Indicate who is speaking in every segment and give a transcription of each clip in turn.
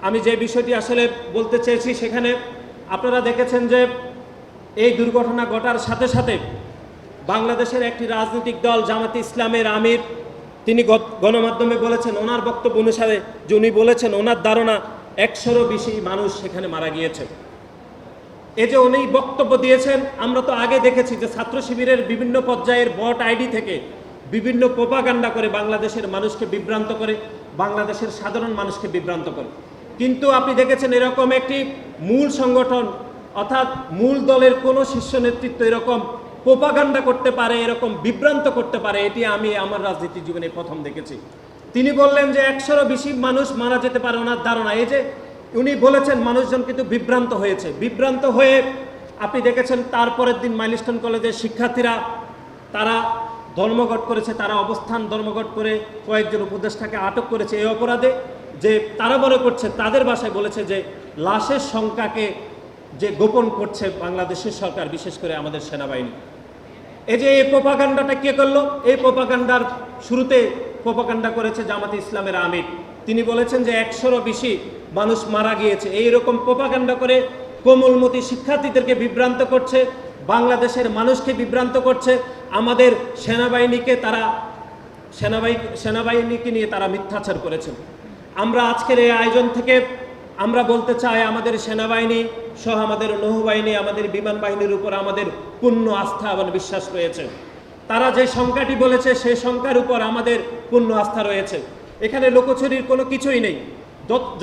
Speaker 1: আমি যে বিষয়টি আসলে বলতে চেয়েছি, সেখানে আপনারা দেখেছেন যে এই দুর্ঘটনা ঘটার সাথে সাথে বাংলাদেশের একটি রাজনৈতিক দল জামাতে ইসলামের আমির তিনি গণমাধ্যমে বলেছেন, ওনার বক্তব্য অনুসারে যে উনি বলেছেন ওনার ধারণা 100-রও বেশি মানুষ সেখানে মারা গিয়েছে। এই যে উনি বক্তব্য দিয়েছেন, আমরা তো আগে দেখেছি যে ছাত্র শিবিরের বিভিন্ন পর্যায়ের বট আইডি থেকে বিভিন্ন প্রোপাগান্ডা করে বাংলাদেশের মানুষকে বিভ্রান্ত করে, বাংলাদেশের সাধারণ মানুষকে বিভ্রান্ত করে। কিন্তু আপনি দেখেছেন এরকম একটি মূল সংগঠন অর্থাৎ মূল দলের কোনো শীর্ষ নেতৃত্ব এরকম প্রোপাগান্ডা করতে পারে, এরকম বিভ্রান্ত করতে পারে, এটি আমি আমার রাজনীতি জীবনে প্রথম দেখেছি। তিনি বললেন যে 100-রও বেশি মানুষ মারা যেতে পারে ওনার ধারণা। এই যে উনি বলেছেন মানুষজন কিন্তু বিভ্রান্ত হয়েছে, বিভ্রান্ত হয়ে আপনি দেখেছেন তারপরের দিন মাইলস্টোন কলেজের শিক্ষার্থীরা তারা ধর্মঘট করেছে, তারা অবস্থান ধর্মঘট করে কয়েকজন উপদেষ্টাকে আটক করেছে এই অপরাধে, যে তারা মনে করছে, তাদের ভাষায় বলেছে যে লাশের সংখ্যাকে যে গোপন করছে বাংলাদেশের সরকার, বিশেষ করে আমাদের সেনাবাহিনী। এই যে এই প্রোপাগান্ডাটা কে করলো? এই প্রোপাগান্ডার শুরুতে প্রোপাগান্ডা করেছে জামাতে ইসলামের আমির। তিনি বলেছেন যে 100-রও বেশি মানুষ মারা গিয়েছে। এইরকম প্রোপাগান্ডা করে কোমলমতি শিক্ষার্থীদেরকে বিভ্রান্ত করছে, বাংলাদেশের মানুষকে বিভ্রান্ত করছে, আমাদের সেনাবাহিনীকে নিয়ে তারা মিথ্যাচার করেছেন। আমরা আজকের এই আয়োজন থেকে আমরা বলতে চাই, আমাদের সেনাবাহিনী সহ আমাদের নৌবাহিনী, আমাদের বিমান বাহিনীর উপর আমাদের পূর্ণ আস্থা এবং বিশ্বাস রয়েছে। তারা যে সংখ্যাটি বলেছে সেই সংখ্যার উপর আমাদের পূর্ণ আস্থা রয়েছে। এখানে লোকচুরির কোনো কিছুই নেই।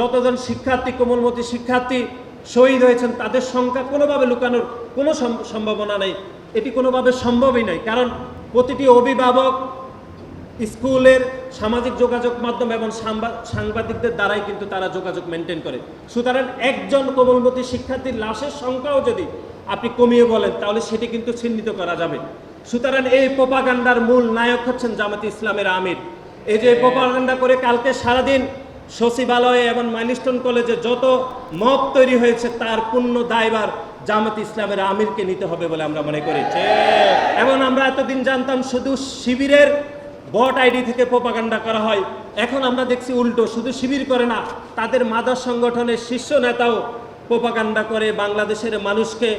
Speaker 1: যতজন শিক্ষার্থী, কোমলমতি শিক্ষার্থী শহীদ হয়েছেন তাদের সংখ্যা কোনোভাবে লুকানোর কোনো সম্ভাবনা নেই, এটি কোনোভাবে সম্ভবই নয়। কারণ প্রতিটি অভিভাবক, স্কুলের সামাজিক যোগাযোগ মাধ্যম এবং সাংবাদিকদের দ্বারাই কিন্তু তারা যোগাযোগ মেনটেন করে। সুতরাং একজন কোমলমতি শিক্ষার্থীর লাশের সংখ্যাও যদি আপনি কমিয়ে বলেন তাহলে সেটি কিন্তু চিহ্নিত করা যাবে। সুতরাং এই প্রোপাগান্ডার মূল নায়ক হচ্ছেন জামাতে ইসলামের আমির। এই যে প্রোপাগান্ডা করে কালকে সারাদিন সচিবালয়ে এবং মাইলস্টোন কলেজে যত মব তৈরি হয়েছে তার পূর্ণ দায়ভার জামাতে ইসলামের আমিরকে নিতে হবে বলে আমরা মনে করি। এবং আমরা এতদিন জানতাম শুধু শিবিরের বট আইডি থেকে প্রোপাগান্ডা করা হয়, এখন আমরা দেখছি উল্টো, শুধু শিবির করে না, তাদের মাদার সংগঠনের শীর্ষ নেতাও প্রোপাগান্ডা করে বাংলাদেশের মানুষকে,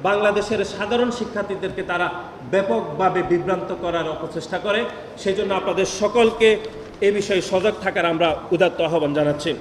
Speaker 1: বাংলাদেশের সাধারণ শিক্ষার্থীদেরকে তারা ব্যাপকভাবে বিভ্রান্ত করার অপচেষ্টা করে। সেই জন্য আপনাদের সকলকে এ বিষয়ে সজাগ থাকার আমরা উদাত্ত আহ্বান জানাচ্ছি।